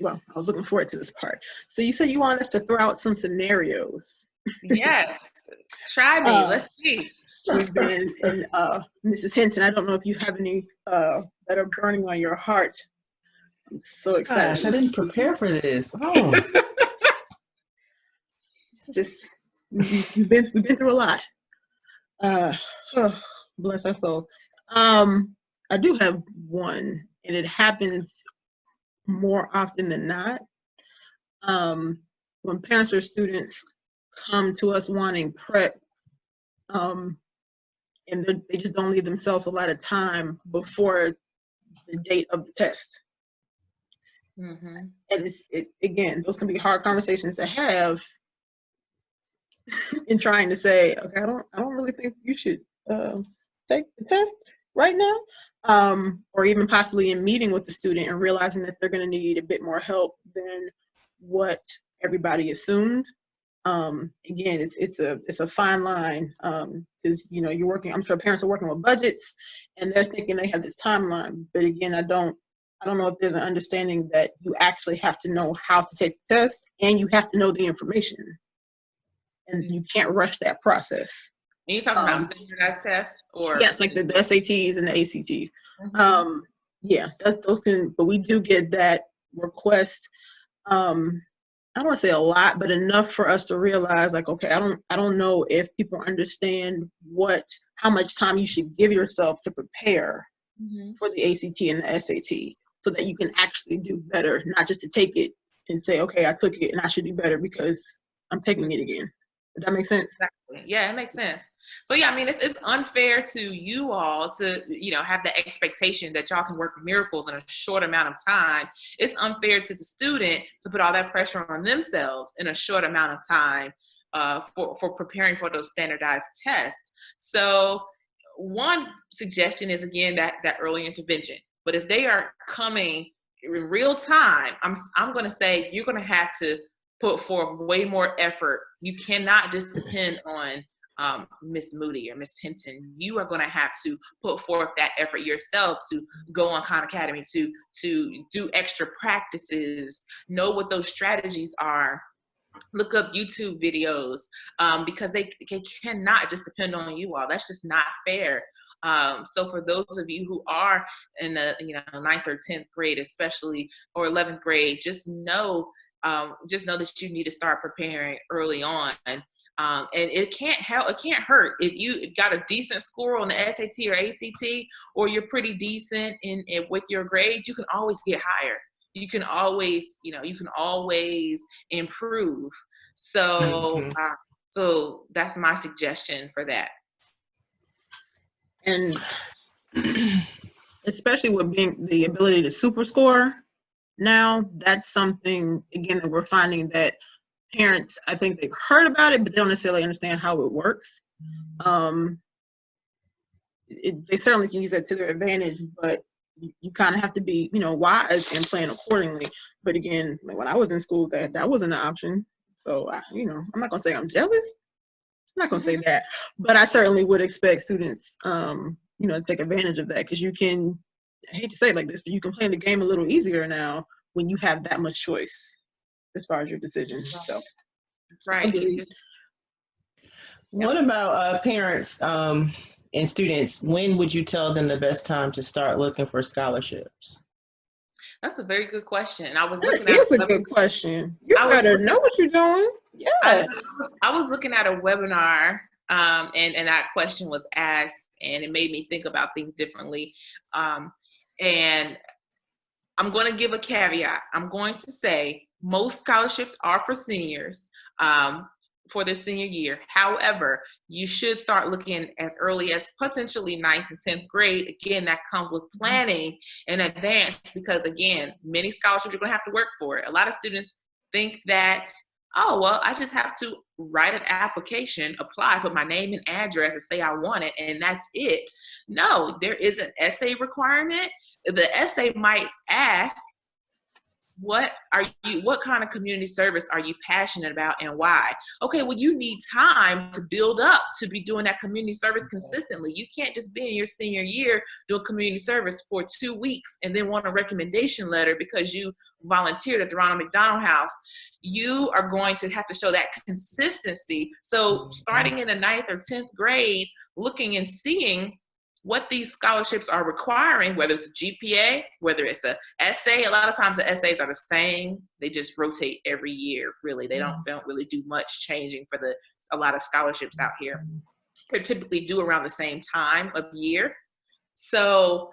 well, I was looking forward to this part. So you said you wanted us to throw out some scenarios. Yes. Try me. Let's see. We've been, and Mrs. Hinton, I don't know if you have any that are burning on your heart. I'm so excited. Gosh, I didn't prepare for this. Oh. It's just, we've been through a lot. Bless our souls. I do have one, and it happens more often than not. When parents or students come to us wanting prep, and they just don't leave themselves a lot of time before the date of the test. Mm-hmm. And again, those can be hard conversations to have in trying to say, okay, I don't really think you should take the test right now, or even possibly in meeting with the student and realizing that they're going to need a bit more help than what everybody assumed. Again, it's a fine line, because you're working. I'm sure parents are working with budgets, and they're thinking they have this timeline. But again, I don't know if there's an understanding that you actually have to know how to take the test, and you have to know the information, and you can't rush that process. Are you talking about standardized tests, or yes, like the SATs and the ACTs? Mm-hmm. Yeah, those can. But we do get that request. I don't want to say a lot, but enough for us to realize, like, okay, I don't know if people understand how much time you should give yourself to prepare for the ACT and the SAT, so that you can actually do better, not just to take it and say, okay, I took it and I should do better because I'm taking it again. Does that make sense? Exactly. Yeah, it makes sense. So yeah, I mean, it's unfair to you all to, have the expectation that y'all can work miracles in a short amount of time. It's unfair to the student to put all that pressure on themselves in a short amount of time for preparing for those standardized tests. So one suggestion is, again, that early intervention. But if they are coming in real time, I'm going to say you're going to have to put forth way more effort. You cannot just depend on Miss Moody or Miss Hinton. You are going to have to put forth that effort yourself to go on Khan Academy, to do extra practices, know what those strategies are, look up YouTube videos, because they cannot just depend on you all. That's just not fair. So for those of you who are in the 9th or 10th grade, especially, or 11th grade, just know that you need to start preparing early on. And it can't hurt if you got a decent score on the SAT or ACT, or you're pretty decent in with your grades. You can always get higher. You can always improve. So so that's my suggestion for that. And especially with being the ability to super score now, that's something, again, that we're finding that parents, I think they've heard about it, but they don't necessarily understand how it works. They certainly can use that to their advantage, but you kind of have to be, wise and plan accordingly. But again, like when I was in school, that wasn't an option. So, I'm not going to say I'm jealous. I'm not going to say that, but I certainly would expect students, to take advantage of that, because you can, I hate to say it like this, but you can play the game a little easier now when you have that much choice as far as your decisions. So, right. Agreed. What about parents and students? When would you tell them the best time to start looking for scholarships? That's a very good question. I was looking at a good question. You better know what you're doing. Yeah. I was looking at a webinar, and that question was asked, and it made me think about things differently. And I'm going to give a caveat. I'm going to say most scholarships are for seniors for their senior year. However, you should start looking as early as potentially 9th and 10th grade. Again, that comes with planning in advance, because again, many scholarships you're going to have to work for it. A lot of students think that, oh, well, I just have to write an application, apply, put my name and address and say I want it, and that's it. No, there is an essay requirement. The essay might ask, what kind of community service are you passionate about and why? Okay, well, you need time to build up to be doing that community service consistently. You can't just be in your senior year doing community service for 2 weeks and then want a recommendation letter because you volunteered at the Ronald McDonald House. You are going to have to show that consistency. So starting in the 9th or 10th grade, looking and seeing what these scholarships are requiring, whether it's a GPA, whether it's a essay. A lot of times the essays are the same. They just rotate every year, really. They don't really do much changing for a lot of scholarships out here. They're typically due around the same time of year. So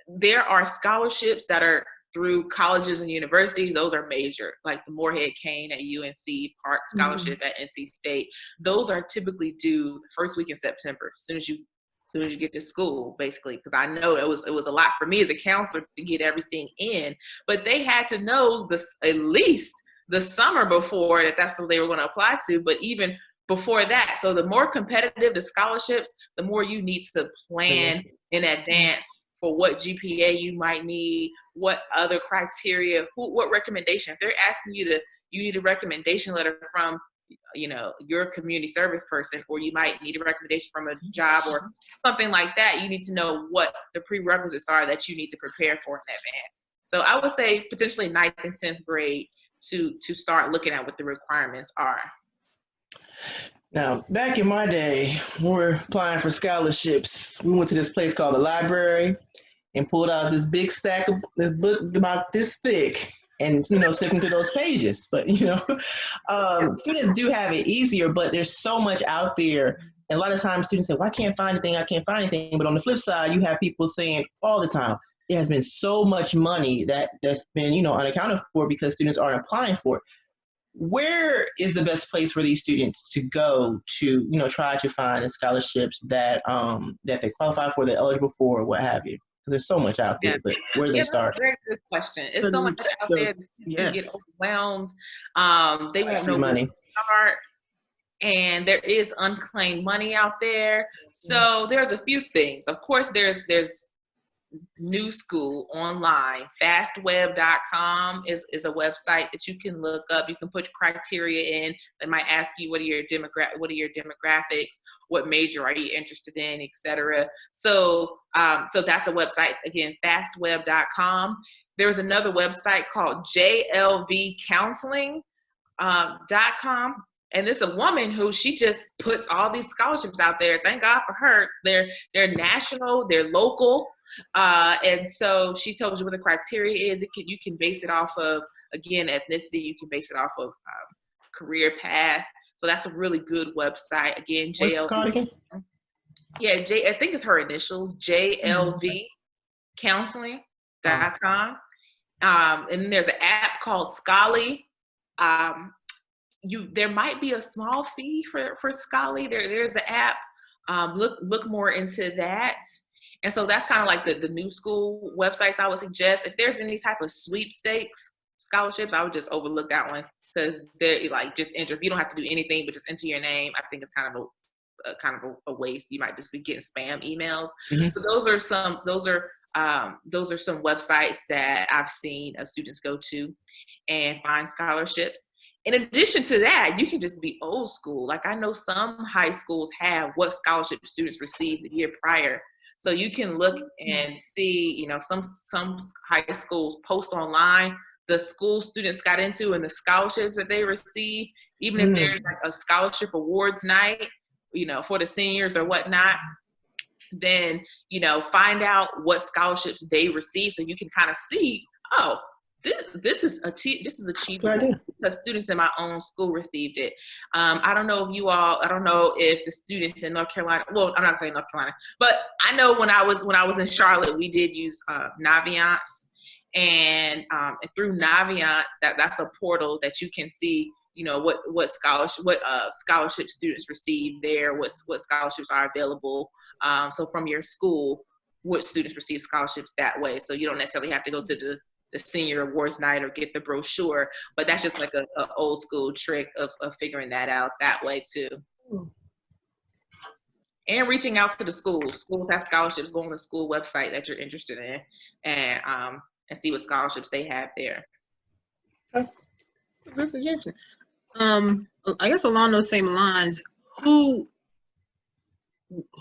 there are scholarships that are through colleges and universities. Those are major, like the Moorhead Kane at UNC, Park Scholarship at NC State. Those are typically due the first week in September, as soon as you get to school, basically, because I know it was a lot for me as a counselor to get everything in, but they had to know this at least the summer before that's what they were going to apply to, but even before that. So the more competitive the scholarships, the more you need to plan in advance for what GPA you might need, what other criteria, what recommendation. If they're asking you need a recommendation letter from your community service person, or you might need a recommendation from a job or something like that, you need to know what the prerequisites are that you need to prepare for in advance. So I would say potentially 9th and 10th grade to start looking at what the requirements are. Now, back in my day, when we were applying for scholarships, we went to this place called the library and pulled out this big stack of this book about this thick, and sifting through those pages. But students do have it easier, but there's so much out there. And a lot of times students say, well, I can't find anything. But on the flip side, you have people saying all the time, there has been so much money that's been unaccounted for because students aren't applying for it. Where is the best place for these students to go to try to find the scholarships that they qualify for, they're eligible for, or what have you? There's so much out there, but where do they start? That's a very good question. It's so much out there that you get overwhelmed. They won't know where to start. And there is unclaimed money out there. So there's a few things. Of course, there's New School online. Fastweb.com is a website that you can look up. You can put criteria in. They might ask you what are your demographics, what major are you interested in, etc. So that's a website, again, fastweb.com. There's another website called jlvcounseling.com. And it's a woman who she just puts all these scholarships out there. Thank God for her. They're national, they're local. And so she tells you what the criteria is. You can base it off of, again, ethnicity. You can base it off of career path. So that's a really good website. Again, JLV. Yeah, I think it's her initials, jlvcounseling.com. And then there's an app called Scholly. There might be a small fee for Scholly. There's an app. Look more into that. And so that's kind of like the New School websites I would suggest. If there's any type of sweepstakes scholarships, I would just overlook that one, because they're like, just enter. If you don't have to do anything but just enter your name, I think it's kind of a waste. You might just be getting spam emails. Mm-hmm. But those are some websites that I've seen students go to and find scholarships. In addition to that, you can just be old school. Like, I know some high schools have what scholarship students received the year prior. So you can look and see, some high schools post online the school students got into and the scholarships that they received, even if there's like a scholarship awards night, for the seniors or whatnot, then, find out what scholarships they received, so you can kind of see, oh, this is achievable because students in my own school received it. I don't know if the students in North Carolina, well, I'm not saying North Carolina, but I know when I was in Charlotte, we did use Naviance, and through Naviance, that's a portal that you can see, what scholarship students receive there, what scholarships are available. So from your school, what students receive scholarships that way. So you don't necessarily have to go to the senior awards night or get the brochure, but that's just like a old school trick of figuring that out that way too. And reaching out to the schools. Schools have scholarships. Go on the school website that you're interested in, and and see what scholarships they have there. Okay. Good suggestion. I guess along those same lines, who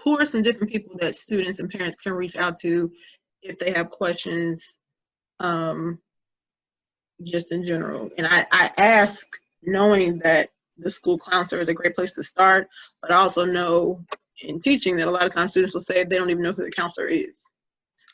are some different people that students and parents can reach out to if they have questions, just in general? And I ask knowing that the school counselor is a great place to start, but I also know in teaching that a lot of times students will say they don't even know who the counselor is.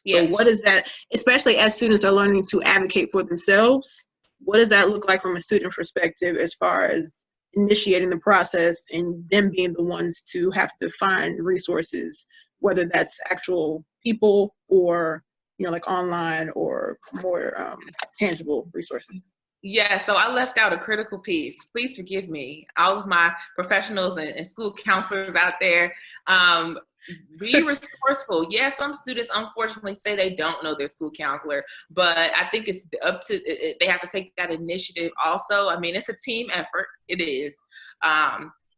Yeah. So what is that, especially as students are learning to advocate for themselves, what does that look like from a student perspective as far as initiating the process and them being the ones to have to find resources, whether that's actual people or, like online or more tangible resources? Yeah, so I left out a critical piece. Please forgive me. All of my professionals and school counselors out there, be resourceful. Yes, some students unfortunately say they don't know their school counselor, but I think it's up to, they have to take that initiative also. I mean, it's a team effort. It is.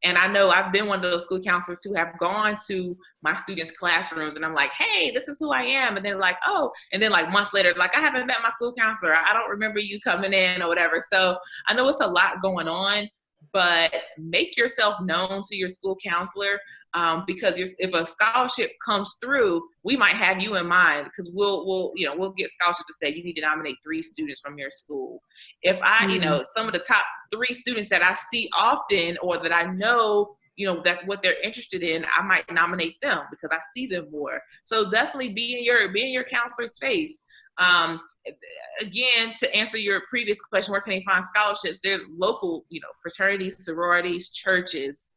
And I know I've been one of those school counselors who have gone to my students' classrooms and I'm like, hey, this is who I am. And they're like, oh, and then like months later, like, I haven't met my school counselor. I don't remember you coming in or whatever. So I know it's a lot going on, but make yourself known to your school counselor. Because if a scholarship comes through, we might have you in mind, because we'll get scholarship to say you need to nominate 3 students from your school. If I, some of the top 3 students that I see often, or that I know, that what they're interested in, I might nominate them because I see them more. So definitely be in your counselor's face. Again, to answer your previous question, where can they find scholarships? There's local, fraternities, sororities, churches,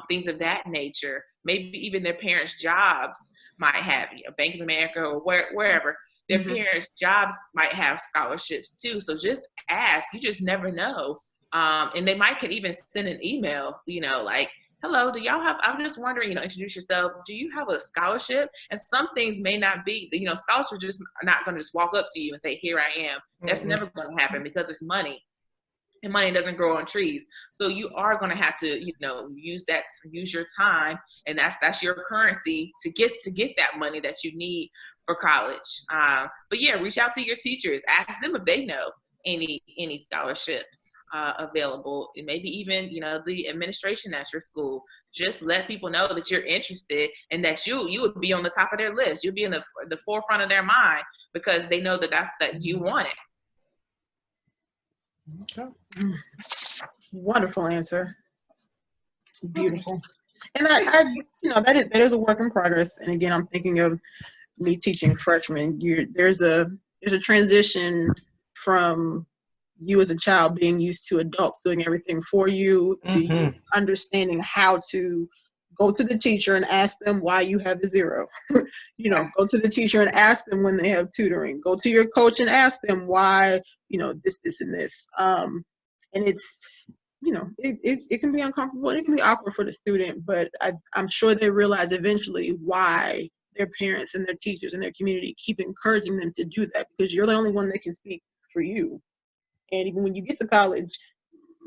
things of that nature. Maybe even their parents' jobs might have, Bank of America or wherever. Their parents' jobs might have scholarships too. So just ask. You just never know. And they could even send an email, like, hello, do y'all have, I'm just wondering, introduce yourself. Do you have a scholarship? And some things may not be, scholarships are just not going to just walk up to you and say, here I am. That's never going to happen because it's money. And money doesn't grow on trees. So you are going to have to, use your time. And that's your currency to get that money that you need for college. But yeah, reach out to your teachers. Ask them if they know any scholarships available, and maybe even the administration at your school. Just let people know that you're interested and that you would be on the top of their list. You'll be in the forefront of their mind because they know that you want it. Okay. Wonderful answer. Beautiful. And I that is a work in progress. And again, I'm thinking of me teaching freshmen. There's a transition from you as a child being used to adults doing everything for you, to you understanding how to go to the teacher and ask them why you have a 0. Go to the teacher and ask them when they have tutoring. Go to your coach and ask them why, this, and this. And it's, it can be uncomfortable. It can be awkward for the student, but I'm sure they realize eventually why their parents and their teachers and their community keep encouraging them to do that, because you're the only one that can speak for you. And even when you get to college,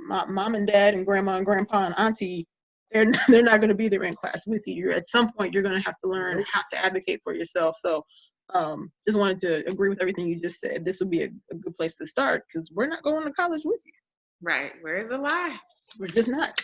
mom and dad and grandma and grandpa and auntie, they're not going to be there in class with you. At some point, you're going to have to learn how to advocate for yourself. So just wanted to agree with everything you just said. This would be a good place to start, because we're not going to college with you. Right. Where's the lie? We're just not.